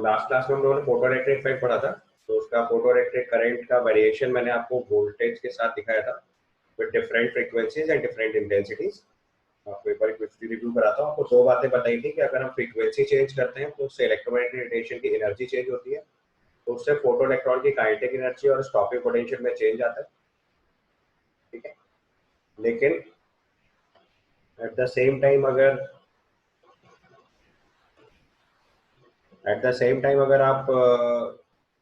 Last class में हम लोगों ने फोटोइलेक्ट्रिक इफेक्ट पढ़ा था, तो उसका फोटोइलेक्ट्रिक करंट का वेरिएशन मैंने आपको वोल्टेज के साथ दिखाया था with different frequencies and different intensities. आपको एक बार क्विकली रिव्यू कराता हूँ। आपको दो बातें बताई थी कि अगर हम फ्रीक्वेंसी चेंज करते हैं तो उससे इलेक्ट्रोमैग्नेटिक रेडिएशन की एनर्जी चेंज होती है, तो उससे फोटो इलेक्ट्रॉन की काइनेटिक एनर्जी और स्टॉपिंग पोटेंशियल में चेंज आता है। ठीक है, लेकिन एट द सेम टाइम अगर आप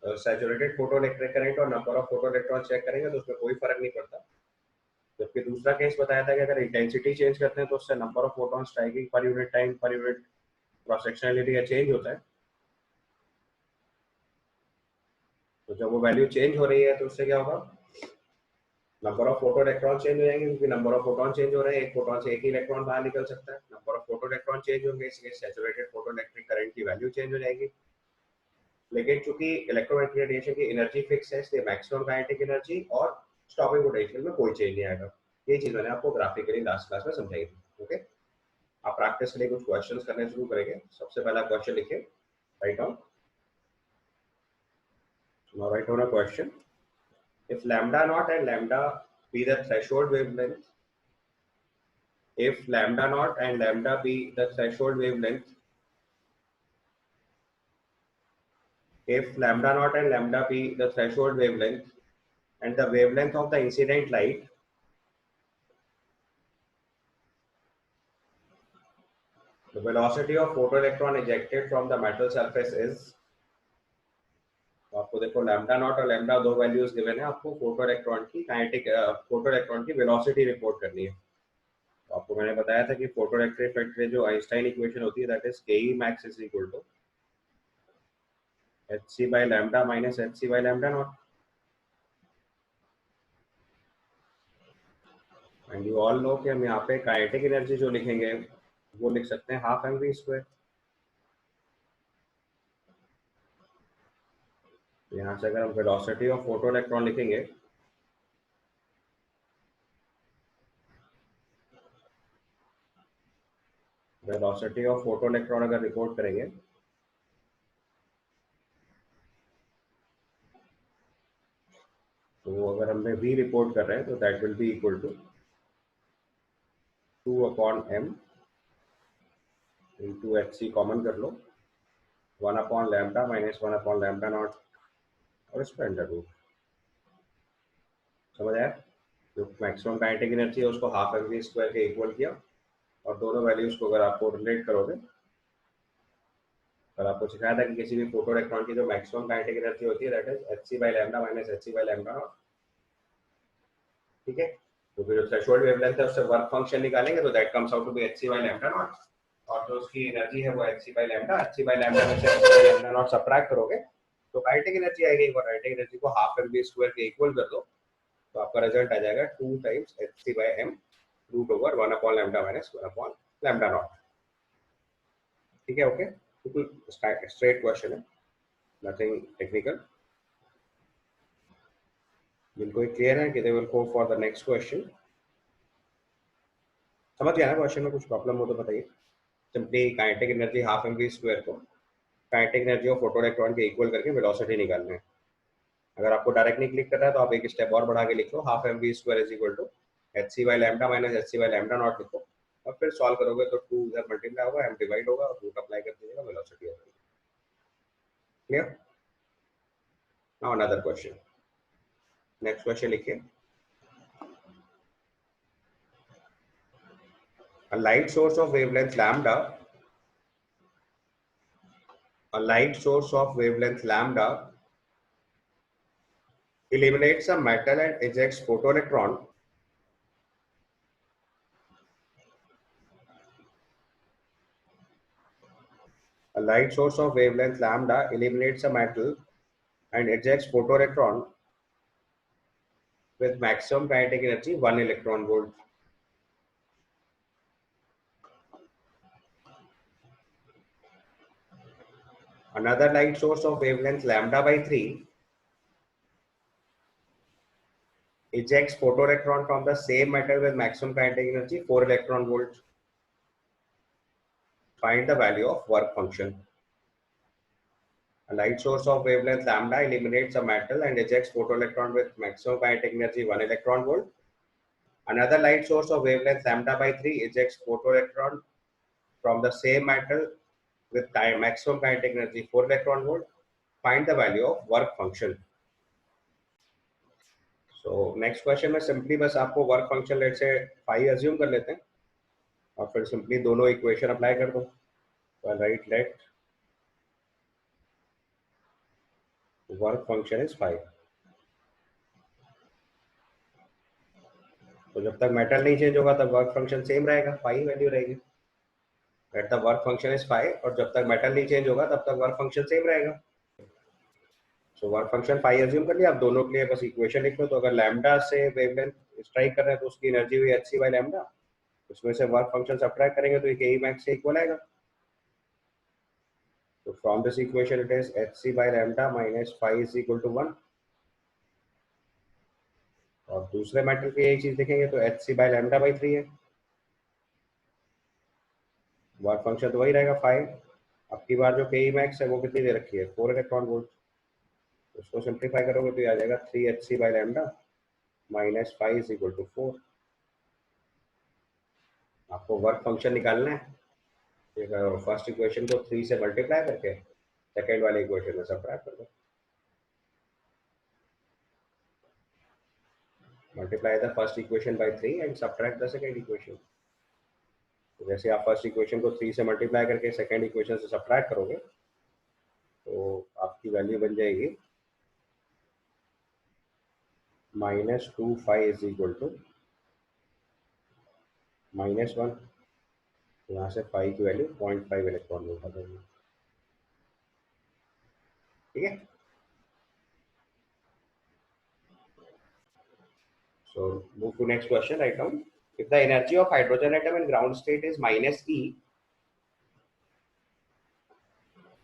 सैचुरेटेड फोटो इलेक्ट्रिक करंट और number of photo electron check करेंगे तो उसमें कोई फर्क नहीं पड़ता। जबकि दूसरा केस बताया था कि अगर इंटेंसिटी चेंज करते हैं तो उससे number of photon striking per unit time per unit cross sectional area change होता है। तो जब वो वैल्यू चेंज हो रही है तो उससे क्या होगा, number of photo electron change हो जाएंगे, क्योंकि नंबर ऑफ फोटॉन चेंज हो रहे हैं, एक फोटॉन से एक ही इलेक्ट्रॉन बाहर निकल सकता है। Number of photo electron change होंगे, इसलिए सैचुरेटेड फोटो इलेक्ट्रिक करंट की वैल्यू चेंज हो जाएगी। लेकिन चूंकि इलेक्ट्रोमैग्नेटिक रेडिएशन की एनर्जी फिक्स है, इसलिए मैक्सिमम काइनेटिक एनर्जी और स्टॉपिंग पोटेंशियल में कोई चेंज नहीं आएगा। ये चीज मैंने आपको ग्राफिकली लास्ट क्लास में समझाई थी। ओके, आप प्रैक्टिस के लिए कुछ क्वेश्चंस करने शुरू करेंगे। सबसे पहला क्वेश्चन लिखिए, write down. Now write down a question. If lambda naught and lambda be the threshold wavelength, if lambda naught and lambda be the threshold wavelength, if lambda naught and lambda be the threshold wavelength and the wavelength of the incident light, the velocity of photoelectron ejected from the metal surface is, तो आपको देखो lambda naught और lambda दो values given है, आपको photo electron की kinetic photo electron की velocity report करनी है। तो आपको मैंने बताया था कि फोटो इलेक्ट्रिक इफेक्ट में जो आइंस्टाइन इक्वेशन होती है, that is K E max is equal to hc by lambda minus hc by lambda naught, and you all know कि हम यहाँ पे काइनेटिक एनर्जी जो लिखेंगे वो लिख सकते हैं हाफ mv स्क्वायर। यहाँ से अगर हम वेलोसिटी ऑफ फोटो इलेक्ट्रॉन लिखेंगे, वेलोसिटी ऑफ फोटो इलेक्ट्रॉन अगर रिपोर्ट करेंगे तो अगर हम v रिपोर्ट कर रहे हैं तो that will be equal to 2/m into hc, common कर लो, 1/लैम्डा माइनस 1/लैम्डा नॉट और इसका अंडर रूट। समझ आया? जो मैक्सिमम काइनेटिक एनर्जी है उसको हाफ mv स्क्वायर के इक्वल किया, और दोनों वैल्यूज को अगर आपको रिलेट करोगे, और आपको सिखाया था कि किसी भी फोटो इलेक्ट्रॉन की जो मैक्सिमम काइनेटिक एनर्जी होती है that is hc by lambda minus hc by lambda not. ठीक है, तो फिर जो थ्रेशोल्ड वेवलेंथ है उससे वर्क फंक्शन निकालेंगे तो that comes out to be hc by lambda naught, और जो उसकी एनर्जी है वो hc by lambda, hc by lambda में से hc by lambda naught subtract करोगे तो काइनेटिक एनर्जी आएगी। और काइनेटिक एनर्जी को हाफ mv स्क्वायर के इक्वल कर दो तो आपका रिजल्ट आ जाएगा 2 times hc by m root over 1/लैम्डा माइनस 1/लैम्डा नॉट। ठीक है, ओके, बिल्कुल स्ट्रेट क्वेश्चन है, नथिंग टेक्निकल। बिल्कुल क्लियर है कि they will go for the next question. समझ गया ना क्वेश्चन में कुछ प्रॉब्लम हो तो बताइए। Simply kinetic energy half mv square को kinetic energy of photo electron के इक्वल करके वेलोसिटी निकालना है। अगर आपको डायरेक्ट नहीं क्लिक करना है तो आप एक स्टेप और बढ़ा के लिख लो, half mv square is equal to hc by lambda minus hc by lambda naught लिखो, और फिर सॉल्व करोगे तो 2 इधर मल्टीप्लाई होगा, m डिवाइड होगा और रूट अप्लाई कर दीजिएगा, वेलोसिटी आ जाएगी। Clear? Now another question, next question लिखिए। A light source of wavelength lambda, a light source of wavelength lambda illuminates a metal and ejects photoelectron a light source of wavelength lambda illuminates a metal and ejects photoelectron with maximum kinetic energy 1 electron volt. Another light source of wavelength lambda by 3 ejects photoelectron from the same metal with maximum kinetic energy 4 electron volts. Find the value of work function. A light source of wavelength lambda illuminates a metal and ejects photoelectron with maximum kinetic energy 1 electron volt. Another light source of wavelength lambda by 3 ejects photoelectron from the same metal with maximum kinetic energy 4 electron volt. Find the value of work function. So next question में simply बस आपको work function let's say phi assume कर लेते हैं और फिर simply दोनों equation apply कर दो. So I'll write let work function is phi. तो जब तक मेटल नहीं चेंज होगा तब वर्क फंक्शन सेम रहेगा, फाई वैल्यू रहेगी. Let the work function is phi, और जब तक मेटल नहीं चेंज होगा तब तक वर्क फंक्शन सेम रहेगा. So work function phi assume कर लिया. आप दोनों के लिए बस इक्वेशन लिख लो. तो अगर लैम्डा से वेवलेंथ स्ट्राइक कर रहे हैं तो उसकी एनर्जी हुई एच सी बाई लैम्डा. उसमें से वर्क फंक्शन सब्ट्रैक्ट करेंगे तो ये के ई मैक्स से इक्वल आएगा. तो from this equation it is H C by lambda minus phi is equal to 1. और दूसरे मेटल की यही चीज देखेंगे तो H C by lambda by 3 है. वर्क फंक्शन तो वही रहेगा 5. अब की बार जो के ई मैक्स है वो कितनी दे रखी है 4 इलेक्ट्रॉन वोल्ट. उसको सिंप्लीफाई करोगे तो ये आ जाएगा 3hc by lambda minus 5 is equal to 4. आपको वर्क फंक्शन निकालना है. फर्स्ट इक्वेशन को 3 से मल्टीप्लाई करके सेकेंड वाले इक्वेशन में सब्ट्रैक्ट कर दो. Multiply the first equation by 3 and subtract the second equation. जैसे आप फर्स्ट इक्वेशन को 3 से मल्टीप्लाई करके सेकेंड इक्वेशन से सब्ट्रैक्ट करोगे तो आपकी वैल्यू बन जाएगी -2 इज इक्वल टू -1. यहाँ से फाई की वैल्यू 0.5 इलेक्ट्रॉन वोल्ट आ जाएगी. ठीक है. So move to next question. Write down, if the energy of hydrogen atom in ground state is minus E,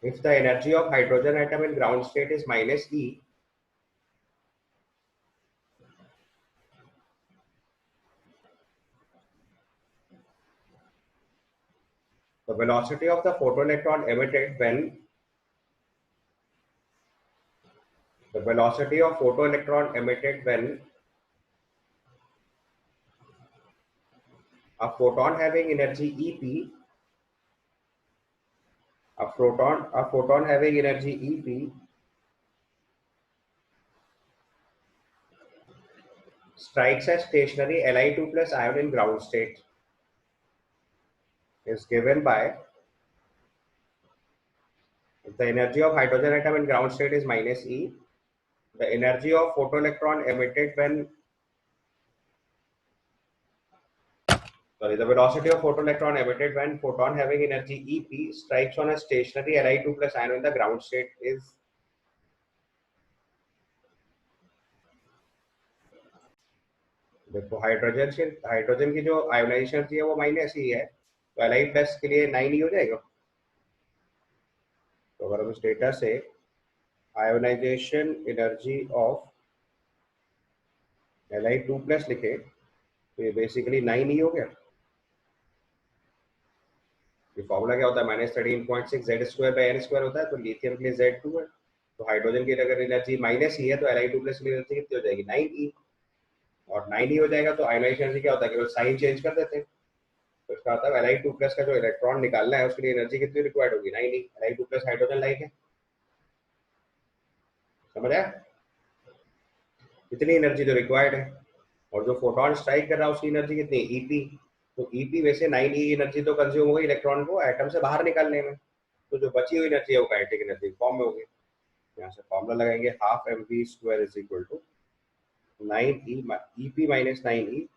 if the energy of hydrogen atom in ground state is minus E, the velocity of the photoelectron emitted when the velocity of photoelectron emitted when a photon having energy EP, a photon having energy EP strikes a stationary Li2 plus ion in ground state is given by, if the energy of hydrogen atom in ground state is minus E, the energy of photoelectron emitted when, sorry, the velocity of photoelectron emitted when photon having energy EP strikes on a stationary Li2 plus ion in the ground state is, देखो hydrogen की जो ionisation energy है वो minus ही है, तो Li plus के लिए 9 ही हो जाएगा. तो अगर हम इस डेटा से ionisation energy of Li2 plus लिखे तो ये बेसिकली 9 ही हो गया. ये फॉर्मूला क्या होता है, -13.6 Z square by N square होता है. तो लिथियम के लिए Z2 है. तो हाइड्रोजन की अगर एनर्जी माइनस ही है तो Li2 प्लस की एनर्जी कितनी हो जाएगी 9e. और 9e हो जाएगा तो आयोनाइजेशन एनर्जी क्या होता है, केवल साइन चेंज कर देते हैं. तो इसका मतलब Li2 प्लस का जो इलेक्ट्रॉन निकालना है उसके लिए एनर्जी कितनी रिक्वायर्ड होगी 9e. Li2 plus hydrogen like है. समझ आया. इतनी एनर्जी तो रिक्वायर्ड है. और जो फोटोन स्ट्राइक कर रहा है उसकी एनर्जी कितनी EP. तो EP वैसे 9e एनर्जी तो कंज्यूम हो गई इलेक्ट्रॉन को एटम से बाहर निकालने में. तो जो बची हुई एनर्जी है वो काइनेटिक एनर्जी फॉर्म में होगी. यहाँ से फॉर्मूला लगाएंगे half mv square is equal to 9e EP minus 9e.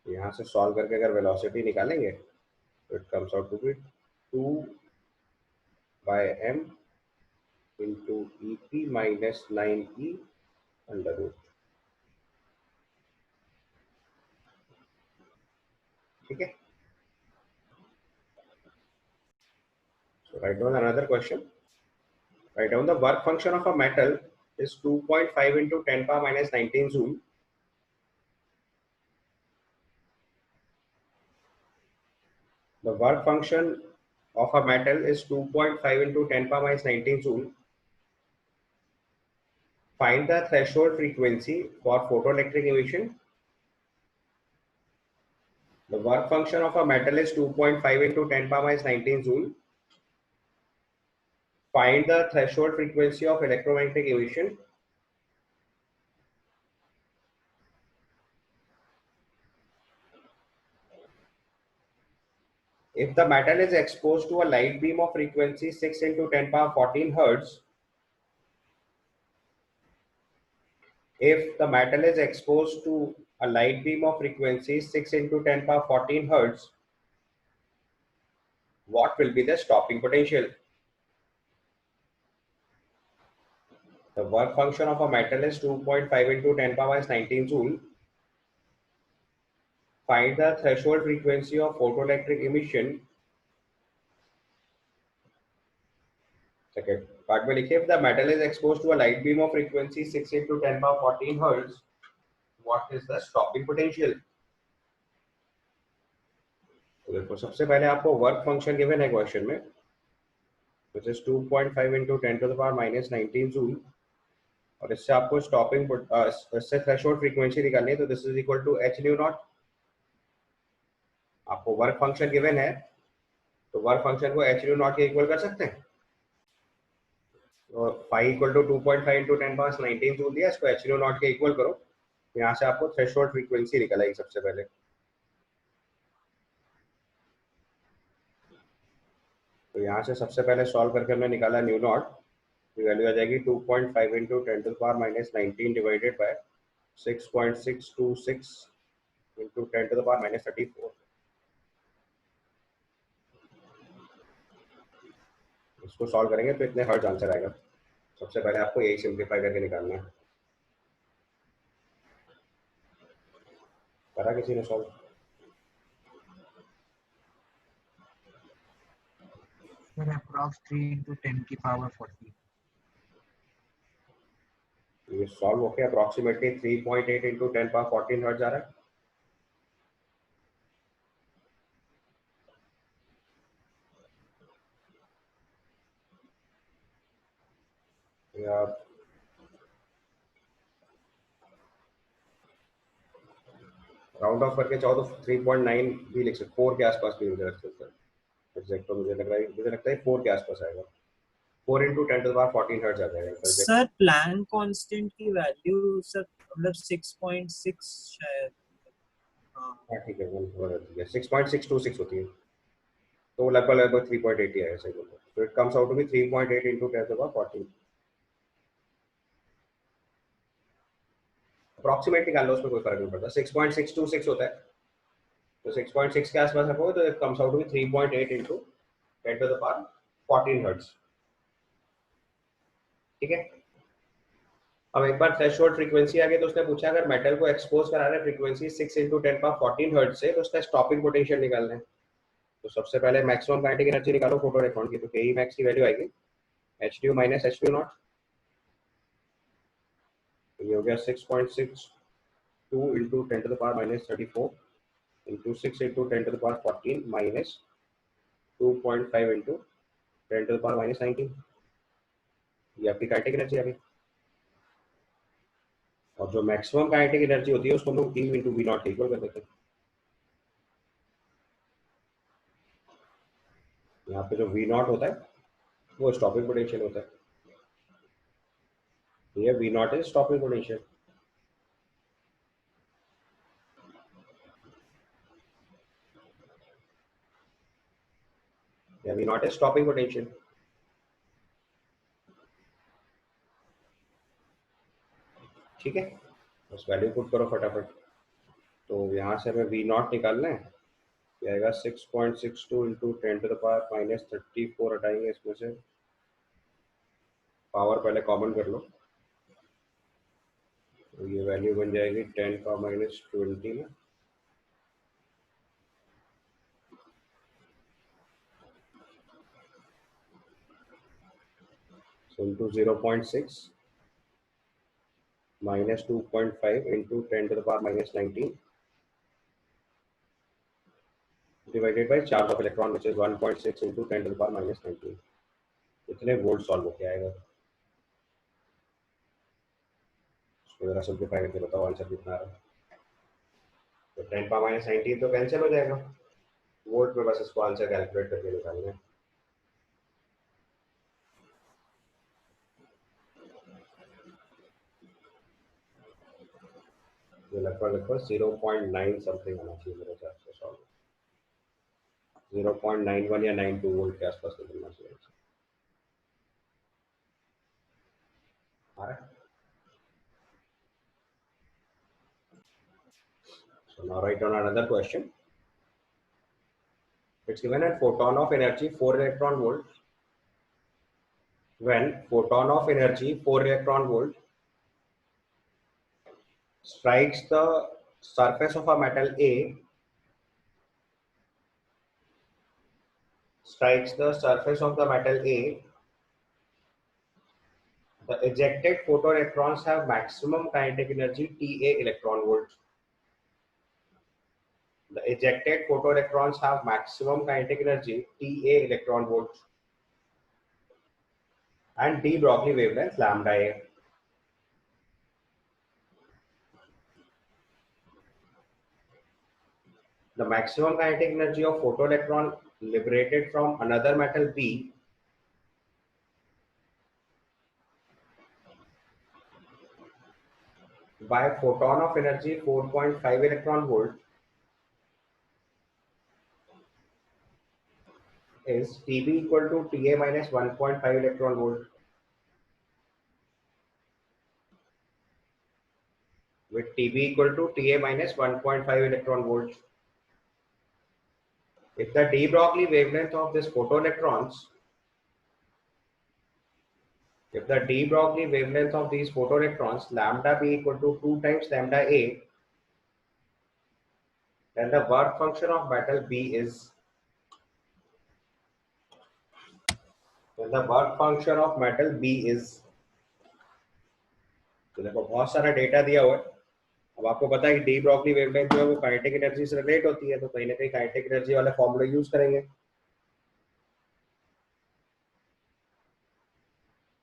यहाँ से सॉल्व करके अगर वेलोसिटी निकालेंगे तो it comes out to be 2 by m into EP minus 9e under root. ठीक है. So write down another question. Write down the work function of a metal is 2.5 into 10 power minus 19 joule. The work function of a metal is 2.5 into 10 power minus 19 joule. Find the threshold frequency for photoelectric emission. The work function of a metal is 2.5 into 10 power minus 19 joule. Find the threshold frequency of electromagnetic emission. If the metal is exposed to a light beam of frequency 6 into 10 power 14 hertz, if the metal is exposed to a light beam of frequency 6 into 10 power 14 hertz, what will be the stopping potential? The work function of a metal is 2.5 into 10 power minus 19 joule. Find the threshold frequency of photoelectric emission. Second part में लिखिए, if the metal is exposed to a light beam of frequency 6 into 10 power 14 hertz, what is the stopping potential? तो देखो, सबसे पहले आपको work function given है question में, which is 2.5 into 10 to the power minus 19 joule, और इससे आपको स्टॉपिंग इससे थ्रेशोल्ड फ्रीक्वेंसी निकालनी है, तो this is equal to H nu naught. आपको वर्क फंक्शन गिवन है, तो वर्क फंक्शन को एच न्यू नॉट के इक्वल कर सकते हैं. और phi equal to 2.5 into 10 power 19 joule दिया, इसको एच न्यू नॉट के इक्वल करो, यहाँ से आपको थ्रेशोल्ड फ्रीक्वेंसी निकल आएगी सबसे पहले. तो यहाँ से सबसे पहले सॉल्व करके हमने निकाला न्यू नॉट की वैल्यू आ जाएगी 2.5 into 10 to the power minus 19 divided by 6.626 into 10 to the power minus 34. इसको सॉल्व करेंगे तो इतने हर्ट्ज आंसर आएगा. सबसे पहले आपको यही सिंप्लीफाई करके निकालना है. करा किसी ने सॉल्व? Sir, approx 3 into 10 की power 40. ये सॉल्व होके अप्रोक्सीमेटली 3.8 into 10 पावर 14 हर्ट्ज आ रहा है. या राउंड ऑफ करके चाहो तो 3.9 भी लिख सकते, 4 के आसपास भी मुझे लगता है. एग्जैक्ट तो मुझे लगता है 4 के आसपास आएगा. 4 into 10 to the power 14 hertz आ जाएगा. सर प्लैंक कांस्टेंट की वैल्यू सर मतलब 6.6 शायद. हाँ ठीक है, 6.626 होती है, तो लगभग 3.8 ही आएगा. सही बोल रहे हो. तो it comes out to be 3.8 into 10 to the power 14. Approximate निकाल लो, उसमें कोई फर्क नहीं पड़ता. 6.626 होता है, तो 6.6 के आसपास रखोगे तो it comes out to be 3.8 into 10 to the power 14 hertz. ठीक है. अब एक बार थ्रेशोल्ड फ्रीक्वेंसी आ गई, तो उसने पूछा अगर मेटल को एक्सपोज करा रहे फ्रीक्वेंसी 6 into 10 power 14 हर्ट्ज से, तो उसका स्टॉपिंग पोटेंशियल निकालना है. तो सबसे पहले मैक्सिमम काइनेटिक एनर्जी निकालो फोटो इलेक्ट्रॉन की. तो के मैक्स की वैल्यू आएगी H due minus H due not. ये हो गया 6.62 into 10 to the power minus 34 into 6 into 10 to the power 14 minus 2.5 into 10 to the power minus 19. ये आपकी काइनेटिक एनर्जी आ गई. और जो मैक्सिमम काइनेटिक एनर्जी होती है उसको हम लोग E into V not equal कर देते हैं. यहाँ पे जो V नॉट होता है वो स्टॉपिंग पोटेंशियल होता है. ये V not is stopping potential. या V not is stopping potential. ठीक है, बस वैल्यू पुट करो फटाफट. तो यहाँ से हमें V नॉट निकालना है. ये आएगा 6.62 into 10 to the power minus 34. हटाएंगे इसमें से, पावर पहले कॉमन कर लो, तो ये वैल्यू बन जाएगी 10 का माइनस 20 में. So into 0.6 minus 2.5 into 10 to the power minus 19 divided by charge of electron which is 1.6 into 10 to the power minus 19. इतने वोल्ट सॉल्व होके आएगा. इसको जरा सिंप्लीफाई करके बताओ आंसर कितना आ रहा है. तो 10 पावर माइनस 19 तो कैंसिल हो जाएगा. वोल्ट में बस इसको आंसर कैलकुलेट करके निकालना है. ये लगभग 0.9 समथिंग आना चाहिए मेरे हिसाब से. सॉल्व 0.91 या 92 वोल्ट के आसपास निकलना चाहिए. आ रहा है. So now write down another question. It's given a photon of energy 4 electron volt. When photon of energy 4 electron volt strikes the surface of a metal A, the ejected photoelectrons have maximum kinetic energy Ta electron volts. The ejected photoelectrons have maximum kinetic energy Ta electron volts and de Broglie wavelength lambda A. The maximum kinetic energy of photoelectron liberated from another metal B by a photon of energy 4.5 electron volt is Tb equal to Ta minus 1.5 electron volt, with Tb equal to Ta minus 1.5 electron volts. If the de Broglie wavelength of this photoelectrons, if the de Broglie wavelength of these photoelectrons lambda b equal to 2 times lambda A, then the work function of metal B is, तो देखो बहुत सारा data दिया हुआ है. अब आपको पता है कि डी ब्रॉगली वेवलेंथ जो है वो काइनेटिक एनर्जी से रिलेट होती है, तो कहीं ना कहीं काइनेटिक एनर्जी वाला फॉर्मूला यूज करेंगे.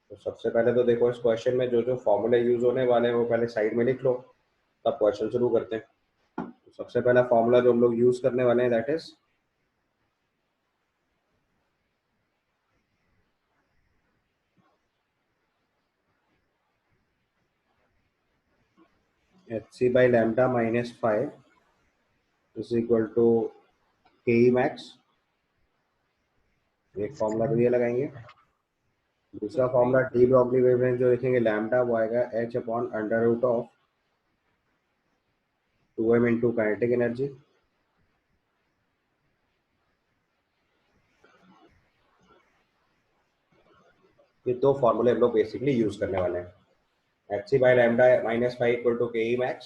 तो सबसे पहले तो देखो इस क्वेश्चन में जो जो फॉर्मूले यूज होने वाले हैं वो पहले साइड में लिख लो, तब क्वेश्चन शुरू करते हैं. तो सबसे पहला फॉर्मूला जो हम लोग यूज करने वाले हैं that is Hc by lambda minus 5 is equal to Ke max. एक फॉर्मूला तो ये लगाएंगे. दूसरा फॉर्मूला डी ब्रॉगली वेवलेंथ जो लिखेंगे लैम्डा वो आएगा h upon under root of 2m into kinetic energy. ये दो फॉर्मूले हम लोग बेसिकली यूज करने वाले हैं. Hc by lambda minus 5 equal to Ke max.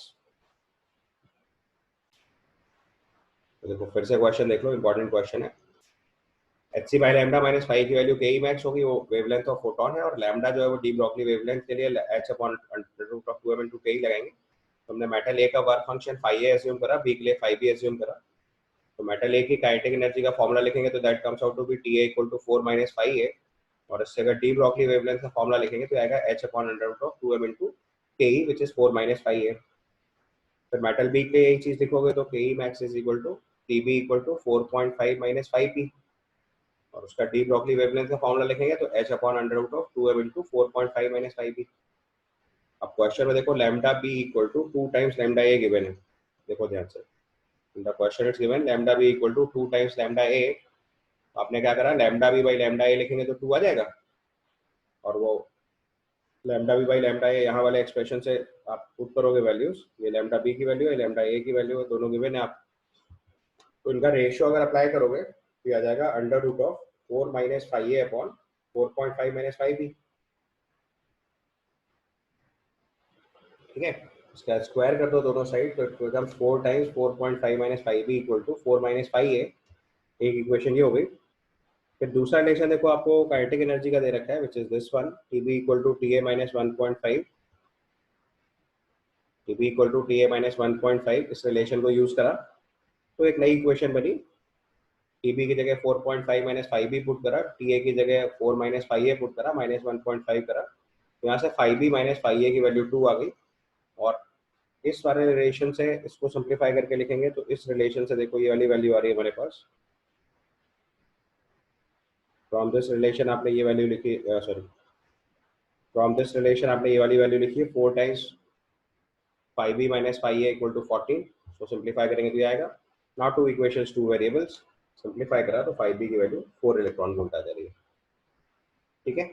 तो देखो फिर से क्वेश्चन देख लो, इंपॉर्टेंट क्वेश्चन है. Hc by lambda minus 5 की वैल्यू Ke max होगी, वो वेवलेंथ ऑफ फोटोन है, और लैम्डा जो है वो डी ब्रॉगली वेवलेंथ के लिए h upon under root of 2m into Ke लगाएंगे. तो हमने मेटल ए का वर्क फंक्शन 5a एज्यूम करा, बी के लिए 5b एज्यूम करा. तो मेटल ए की काइनेटिक एनर्जी का फॉर्मूला लिखेंगे तो that comes out to be Ta equal to 4 minus 5a, और इससे अगर डी ब्रॉगली वेवलेंथ का फॉर्मूला लिखेंगे तो आएगा h upon under root of 2m into Ke which is 4 minus 5a. फिर मेटल बी के यही चीज लिखोगे तो Ke max is equal to Tb equal to 4.5 minus 5p, और उसका डी ब्रॉगली वेवलेंथ का फॉर्मूला लिखेंगे तो h upon under root of 2m into 4.5 minus 5p. अब क्वेश्चन में देखो lambda B equal to 2 times lambda A given है. देखो ध्यान से, the question is given lambda B equal to 2 times lambda A. आपने क्या करा, lambda B by lambda A लिखेंगे तो 2 आ जाएगा, और वो लैम्डा बी बाई लैम्डा ए यहाँ वाले एक्सप्रेशन से आप पुट करोगे वैल्यूज. ये लैम्डा बी की वैल्यू है, लैम्डा ए की वैल्यू है, दोनों गिवन है. आप तो इनका रेशियो अगर अप्लाई करोगे तो ये आ जाएगा under root of 4 minus 5a upon 4.5 minus 5b. ठीक है, इसका स्क्वायर कर दो दोनों साइड तो it becomes 4 times 4.5 minus 5b equal to 4 minus 5a. एक इक्वेशन ये हो गई. फिर दूसरा रिलेशन देखो आपको काइनेटिक एनर्जी का दे रखा है which is this one, Tb equal to Ta minus 1.5, Tb equal to Ta minus 1.5. इस रिलेशन को यूज करा तो एक नई इक्वेशन बनी TB की जगह 4.5 माइनस 5B पुट करा, TA की जगह 4 माइनस 5A पुट करा, माइनस 1.5 करा, तो यहाँ से 5B माइनस 5A की वैल्यू 2 आ गई। और इस वाले रिलेशन से इसको सिंप्लीफाई करके लिखेंगे तो इस रिलेशन से देखो ये वाली वैल्यू आ रही है हमारे पास। फ्रॉम दिस रिलेशन आपने ये वैल्यू लिखी, सॉरी फ्रॉम दिस रिलेशन आपने ये वाली वैल्यू लिखी है 4 times 5B minus 5A equal to 14। तो सिंप्लीफाई करेंगे तो ये आएगा। Now two equations, two variables, simplify करा तो 5B की वैल्यू 4 इलेक्ट्रॉन वोल्ट आ जा रही है। ठीक है,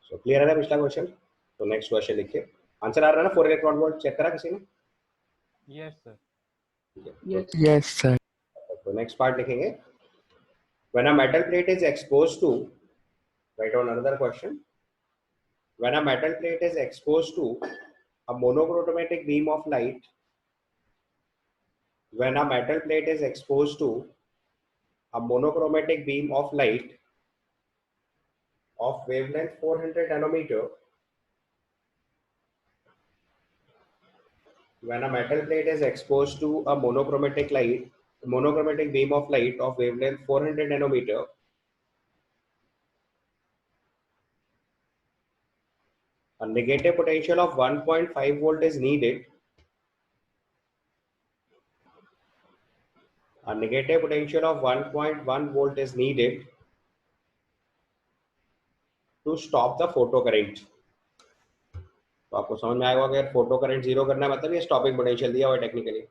सो क्लियर है ना पिछला क्वेश्चन। तो नेक्स्ट क्वेश्चन लिखिए, आंसर आ रहा है ना 4 इलेक्ट्रॉन वोल्ट, चेक करा किसी ने? Yes sir. Yes, sir. तो नेक्स्ट पार्ट लिखेंगे, when a metal plate is exposed to, write on another question, when a metal plate is exposed to a monochromatic beam of light, when a metal plate is exposed to a monochromatic beam of light of wavelength 400 nanometer, when a metal plate is exposed to a monochromatic beam of light of wavelength 400 nanometer, a negative potential of 1.5 volt is needed. A negative potential of 1.1 volt is needed to stop the photocurrent. तो आपको समझ में आएगा अगर photo current zero करना है मतलब ये स्टॉपिंग पोटेंशियल दिया हुआ है technically.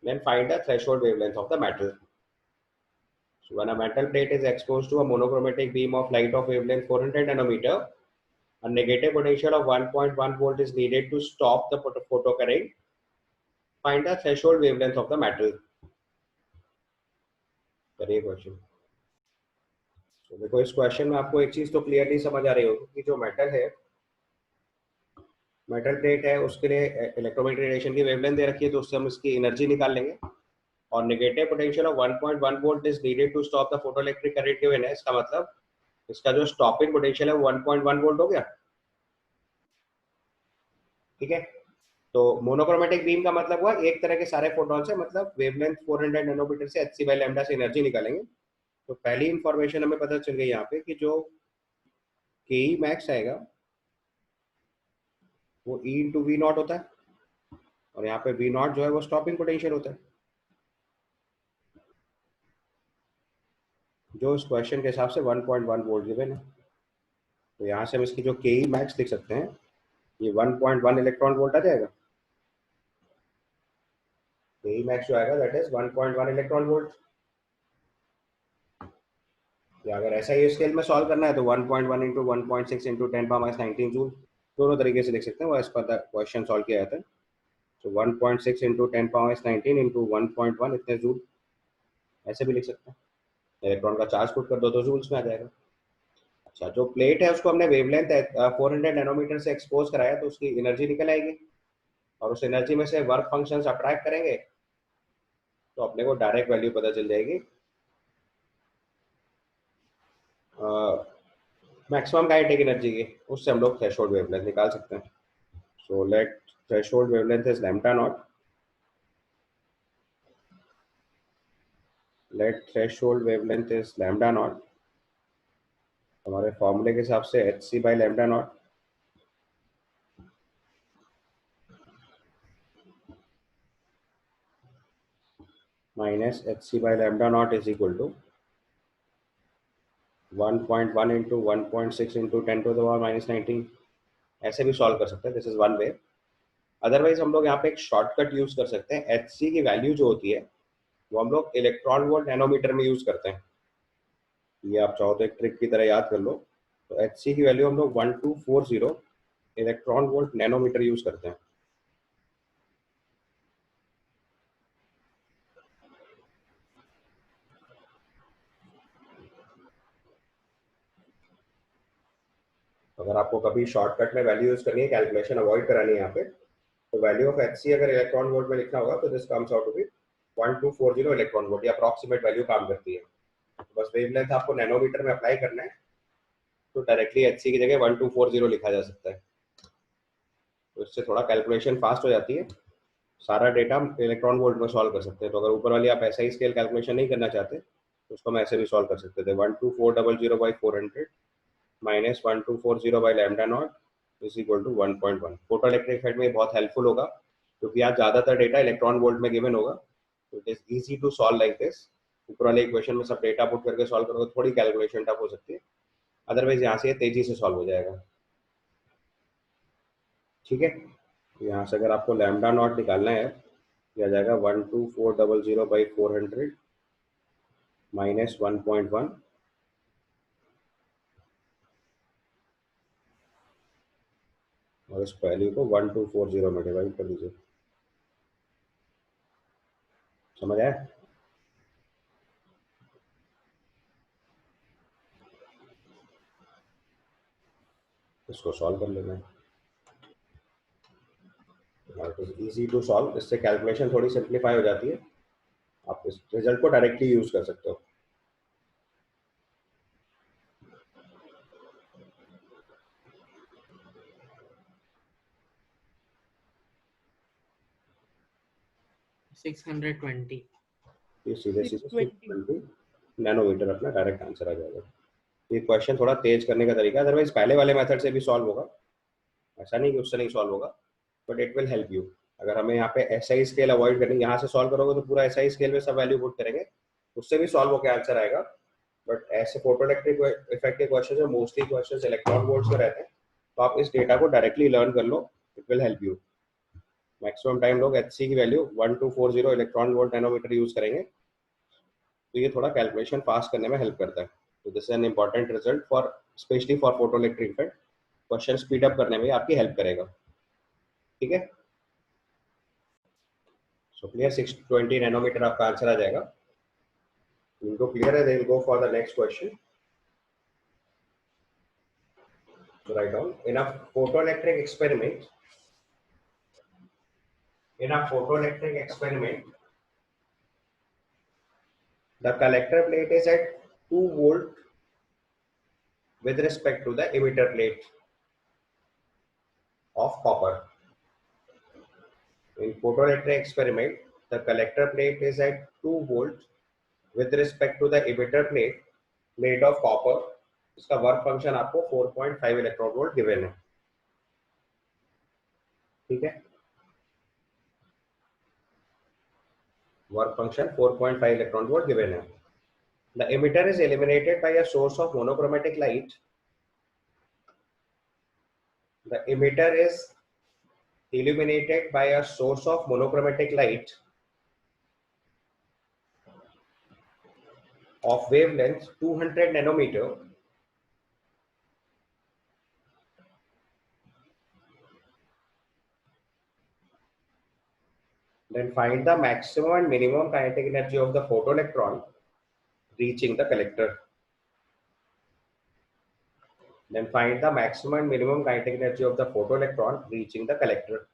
Then find the threshold wavelength of the metal. So when a metal plate is exposed to a monochromatic beam of light of wavelength 400 nanometer, a negative potential of 1.1 volt is needed to stop the photocurrent. Find the threshold wavelength of the metal. करिए question. तो देखो इस question में आपको एक चीज तो clearly समझ आ रही होगी कि जो मेटल है, मेटल प्लेट है, उसके लिए इलेक्ट्रोमैग्नेटिक रेडिएशन की वेवलेंथ दे रखी है, तो उससे हम इसकी एनर्जी निकाल लेंगे। और negative potential of 1.1 volt is needed to stop the photoelectric current given है। इसका मतलब इसका जो स्टॉपिंग पोटेंशियल है वो 1.1 वोल्ट हो गया। ठीक है, तो मोनोक्रोमेटिक बीम का मतलब हुआ एक तरह के सारे फोटॉन से, मतलब वेवलेंथ 400 नैनोमीटर से hc/लैम्डा से एनर्जी निकालेंगे। तो पहली इंफॉर्मेशन हमें पता चल गई यहाँ पे कि जो के मैक्स आएगा वो E इंटू वी नॉट होता है, और यहाँ पे वी नॉट जो है वो स्टॉपिंग पोटेंशियल होता है, जो इस क्वेश्चन के हिसाब से 1.1 वोल्ट गिवन है। तो यहाँ से हम इसकी जो के मैक्स लिख सकते हैं, ये 1.1 इलेक्ट्रॉन वोल्ट आ जाएगा। के मैक्स जो आएगा दैट इज 1.1 इलेक्ट्रॉन वोल्ट। या अगर ऐसा ही स्केल में सॉल्व करना है तो 1.1 इंटू 1.6 इंटू 10⁻19 जूल, दोनों तरीके से लिख सकते हैं, वो as per the question solve किया जाता है। तो 1.6 इंटू 10⁻19 इंटू 1.1 इतने जूल, ऐसे भी लिख सकते हैं। इलेक्ट्रॉन का चार्ज पुट कर दो तो जूल्स में आ जाएगा। अच्छा, जो प्लेट है उसको हमने वेवलेंथ 400 नैनोमीटर से एक्सपोज कराया, तो उसकी एनर्जी निकल आएगी, और उस एनर्जी में से वर्क फंक्शन सब्ट्रैक्ट करेंगे तो अपने को डायरेक्ट वैल्यू पता चल जाएगी मैक्सिमम काइनेटिक एनर्जी की, उससे हम लोग थ्रेशोल्ड वेवलेंथ निकाल सकते हैं। So let threshold wavelength is lambda naught, let threshold wavelength is lambda naught, हमारे फॉर्मूले के हिसाब से hc/लैम्डा नॉट माइनस hc/लैम्डा naught is equal to 1.1 into 1.6 into 10⁻⁻19। ऐसे भी सॉल्व कर सकते हैं, this is one way. Otherwise हम लोग यहाँ पे एक शॉर्टकट यूज कर सकते हैं। hc की वैल्यू जो होती है वो हम लोग इलेक्ट्रॉन वोल्ट नैनोमीटर में यूज करते हैं। ये आप चाहो तो एक ट्रिक की तरह याद कर लो। तो hc की वैल्यू हम लोग 1240 इलेक्ट्रॉन वोल्ट नैनोमीटर यूज करते हैं। अगर आपको कभी शॉर्टकट में वैल्यू यूज करनी है, कैलकुलेशन अवॉइड करानी है यहाँ पे, तो वैल्यू ऑफ hc अगर इलेक्ट्रॉन वोल्ट में लिखना होगा तो this comes out to be 1240 electron volt. ये अप्रॉक्सीमेट वैल्यू काम करती है। तो बस वेवलेंथ आपको नैनोमीटर में अप्लाई करना है, तो डायरेक्टली hc की जगह 1240 लिखा जा सकता है। तो इससे थोड़ा कैलकुलेशन फास्ट हो जाती है। सारा डेटा हम इलेक्ट्रॉन वोल्ट में सॉल्व कर सकते हैं। तो अगर ऊपर वाली आप ऐसा ही स्केल कैलकुलेशन नहीं करना चाहते तो उसको हम ऐसे भी सॉल्व कर सकते थे। 12400/400 minus 1240/λ0 is equal to 1.1। Photo electric effect में बहुत हेल्पफुल होगा क्योंकि यहाँ ज़्यादातर डेटा इलेक्ट्रॉन वोल्ट में गिवन होगा। तो it is easy to solve like this. ऊपर वाले इक्वेशन में सब डेटा पुट करके सॉल्व करोगे थोड़ी कैलकुलेशन टफ हो सकती है, अदरवाइज यहाँ से ये तेजी से सॉल्व हो जाएगा। ठीक है, यहाँ से अगर आपको लैम्डा नॉट निकालना है किया जाएगा 12400/400 माइनस 1.1 और इस वैल्यू को 1240 में डिवाइड कर दीजिए। समझ आया? इसको सॉल्व कर लेना है। इजी टू सॉल्व, इससे कैलकुलेशन थोड़ी सिंप्लीफाई हो जाती है। आप इस रिजल्ट को डायरेक्टली यूज कर सकते हो। सिक्स 620 ये सीधे सीधे 620 620 नैनोमीटर अपना डायरेक्ट आंसर आ जाएगा। ये क्वेश्चन थोड़ा तेज करने का तरीका, अदरवाइज पहले वाले मेथड से भी सॉल्व होगा, ऐसा नहीं कि उससे नहीं सॉल्व होगा, but it will help you. अगर हमें यहाँ पे एसआई स्केल अवॉइड करनी, यहाँ से सॉल्व करोगे तो पूरा एसआई स्केल में सब वैल्यू पुट करेंगे, उससे भी सॉल्व होकर आंसर आएगा। बट ऐसे फोटो इलेक्ट्रिक इफेक्ट के क्वेश्चन में मोस्टली क्वेश्चन इलेक्ट्रॉन वोल्ट्स में रहते हैं, तो आप इस डेटा को डायरेक्टली लर्न कर लो, it will help you. Maximum time लोग एचसी की value 1240 electron volt nanometer use करेंगे, तो ये थोड़ा कैलकुलेशन फास्ट करने में हेल्प करता है। तो this is an important result for specially for photo electric effect. Question speed up करने में आपकी हेल्प करेगा। ठीक है, सो क्लियर, 620 नैनोमीटर आपका आंसर आ जाएगा। इनको क्लियर है, then go for the next question. So write down, in a photoelectric experiment, the collector plate is at 2 volt with respect to the emitter plate of copper. In photoelectric experiment, the collector plate is at 2 volt with respect to the emitter plate made of copper. इसका work function आपको 4.5 electron volt given है। ठीक है, work function 4.5 electron volt given है। The emitter is illuminated by a source of monochromatic light. The emitter is illuminated by a source of monochromatic light of wavelength 200 nanometer then find the maximum and minimum kinetic energy of the photoelectron reaching the collector. Then find the maximum and minimum kinetic energy of the photoelectron reaching the collector.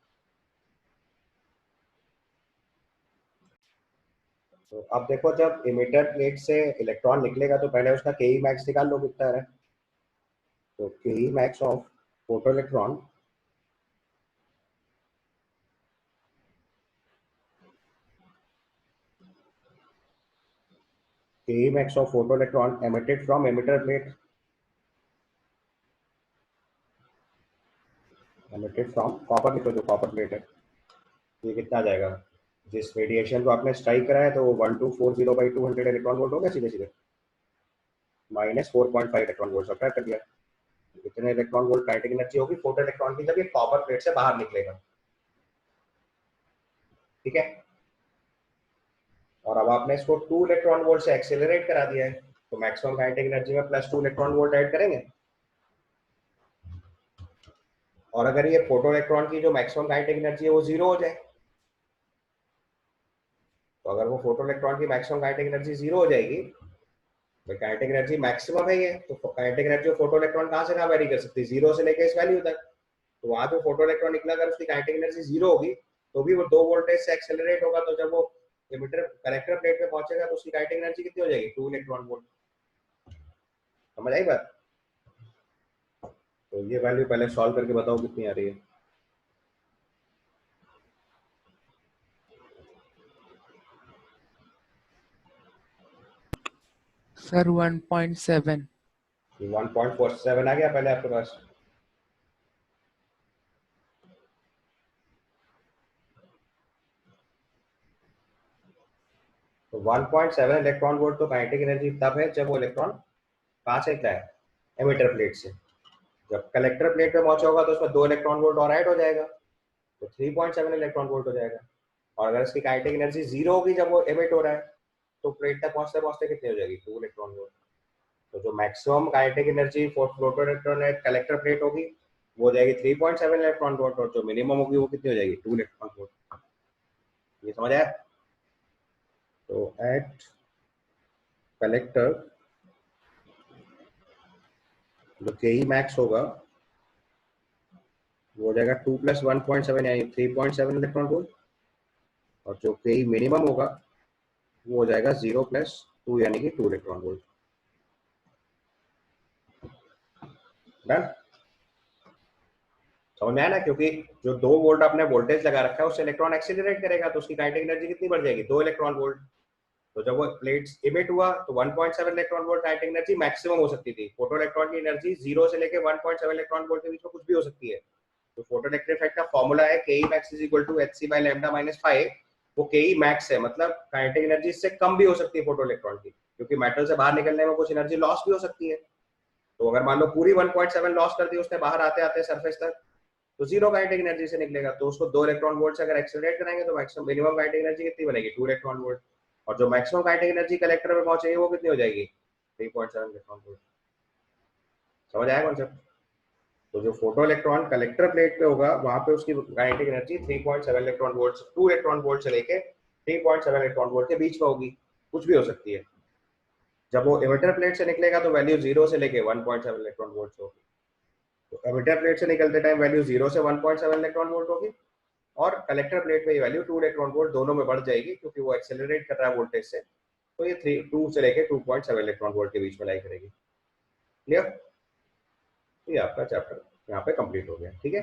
तो अब देखो, जब emitter plate से electron निकलेगा तो पहले उसका के ई मैक्स निकाल लो कितना है। तो के ई मैक्स ऑफ फोटोइलेक्ट्रॉन के max of photoelectron emitted from emitter plate, emitted from copper, लिखो जो कॉपर प्लेट है, ये कितना आ जाएगा? जिस रेडिएशन को आपने स्ट्राइक करा है तो 1240/200 इलेक्ट्रॉन वोल्ट हो गया सीधे सीधे, माइनस 4.5 इलेक्ट्रॉन वोल्ट सब्ट्रैक्ट कर दिया। कितने इलेक्ट्रॉन वोल्ट काइनेटिक एनर्जी होगी फोटो इलेक्ट्रॉन की जब ये कॉपर प्लेट से बाहर निकलेगा। ठीक है, और अब आपने इसको 2 इलेक्ट्रॉन वोल्ट से एक्सेलरेट करा दिया है, तो मैक्सिमम काइनेटिक एनर्जी में +2 इलेक्ट्रॉन वोल्ट ऐड करेंगे। और अगर ये फोटो इलेक्ट्रॉन की जो मैक्सिमम काइनेटिक एनर्जी है वो 0 हो जाए, तो अगर वो फोटो इलेक्ट्रॉन की मैक्सिमम काइनेटिक एनर्जी 0 हो जाएगी, तो काइनेटिक एनर्जी मैक्सिमम है ये, तो काइनेटिक एनर्जी फोटो इलेक्ट्रॉन कहाँ से कहाँ वेरी कर सकती है? 0 से लेकर इस वैल्यू तक। तो वहां जो फोटो इलेक्ट्रॉन निकला अगर उसकी काइनेटिक एनर्जी 0 होगी तो भी वो 2 वोल्टेज से एक्सेलरेट होगा, तो जब वो एमिटर कलेक्टर प्लेट पे पहुंचेगा तो उसकी काइनेटिक एनर्जी कितनी हो जाएगी? 2 इलेक्ट्रॉन वोल्ट। समझ आई बात? तो ये वैल्यू पहले सॉल्व करके बताओ कितनी आ रही है। सर 1.7। 1.47 आ गया पहले आपके पास। तो 1.7 इलेक्ट्रॉन वोल्ट तो काइनेटिक एनर्जी तब है जब वो इलेक्ट्रॉन कहाँ से निकला है, एमिटर प्लेट से। जब कलेक्टर प्लेट पे पहुंचा होगा तो उसमें 2 इलेक्ट्रॉन वोल्ट और ऐड हो जाएगा, तो 3.7 इलेक्ट्रॉन वोल्ट हो जाएगा। और अगर इसकी काइनेटिक एनर्जी 0 होगी जब वो एमिट हो रहा है, तो प्लेट तक पहुंचते पहुंचते कितनी हो जाएगी, 2 इलेक्ट्रॉन वोल्ट। तो जो maximum kinetic energy photoelectron collector plate होगी वो हो जाएगी 3.7 इलेक्ट्रॉन वोल्ट, और जो मिनिमम होगी वो कितनी हो जाएगी, 2 इलेक्ट्रॉन वोल्ट। ये समझ आया? तो एट कलेक्टर जो के ई मैक्स होगा वो हो जाएगा 2 + 1.7 यानी 3.7 इलेक्ट्रॉन वोल्ट, और जो के ई मिनिमम होगा वो हो जाएगा 0 + 2 यानी कि 2 इलेक्ट्रॉन वोल्ट। डन? समझ में आया ना? क्योंकि जो 2 वोल्ट आपने वोल्टेज लगा रखा है उससे इलेक्ट्रॉन एक्सीलरेट करेगा, तो उसकी काइनेटिक एनर्जी कितनी बढ़ जाएगी, 2 इलेक्ट्रॉन वोल्ट। तो जब वो प्लेट्स इमिट हुआ तो 1.7 electron volt kinetic energy maximum हो सकती थी। फोटो इलेक्ट्रॉन की एनर्जी 0 से लेके 1.7 इलेक्ट्रॉन वोल्ट के बीच में कुछ भी हो सकती है। तो फोटो इलेक्ट्रिक इफेक्ट का फॉर्मूला है ke max = hc/λ - 5। वो ke max है, मतलब काइनेटिक एनर्जी इससे कम भी हो सकती है फोटो इलेक्ट्रॉन की, क्योंकि मेटल से बाहर निकलने में कुछ एनर्जी लॉस भी हो सकती है। तो अगर मान लो पूरी 1.7 लॉस कर दी उसने बाहर आते आते सरफेस तक, तो 0 काइनेटिक एनर्जी से निकलेगा। तो उसको 2 इलेक्ट्रॉन वोल्ट से अगर एक्सेलरेट कराएंगे तो मैक्सिमम मिनिमम काइनेटिक एनर्जी कितनी बनेगी, 2 इलेक्ट्रॉन वोल्ट। और जो मैक्सिमम काइनेटिक एनर्जी कलेक्टर में पहुंचेगी वो कितनी हो जाएगी, 3.7 इलेक्ट्रॉन वोल्ट। समझ आया कॉन्सेप्ट? तो जो फोटो इलेक्ट्रॉन कलेक्टर प्लेट पे होगा वहां पे उसकी kinetic energy 3.7 electron volt, 2 electron volt से लेके 3.7 इलेक्ट्रॉन वोल्ट के बीच में होगी, कुछ भी हो सकती है। जब वो एमिटर प्लेट से निकलेगा तो वैल्यू 0 से लेके 1.7 इलेक्ट्रॉन वोल्ट होगी। तो एमिटर प्लेट से निकलते टाइम वैल्यू 0 से 1.7 इलेक्ट्रॉन वोल्ट होगी, और कलेक्टर प्लेट पे ये वैल्यू 2 इलेक्ट्रॉन वोल्ट दोनों में बढ़ जाएगी, क्योंकि वो एक्सेलरेट कर रहा है वोल्टेज से। तो ये 2 से लेके 2.7 इलेक्ट्रॉन वोल्ट के बीच में लाई करेगी। क्लियर? ये आपका चैप्टर यहाँ पे कंप्लीट हो गया। ठीक है।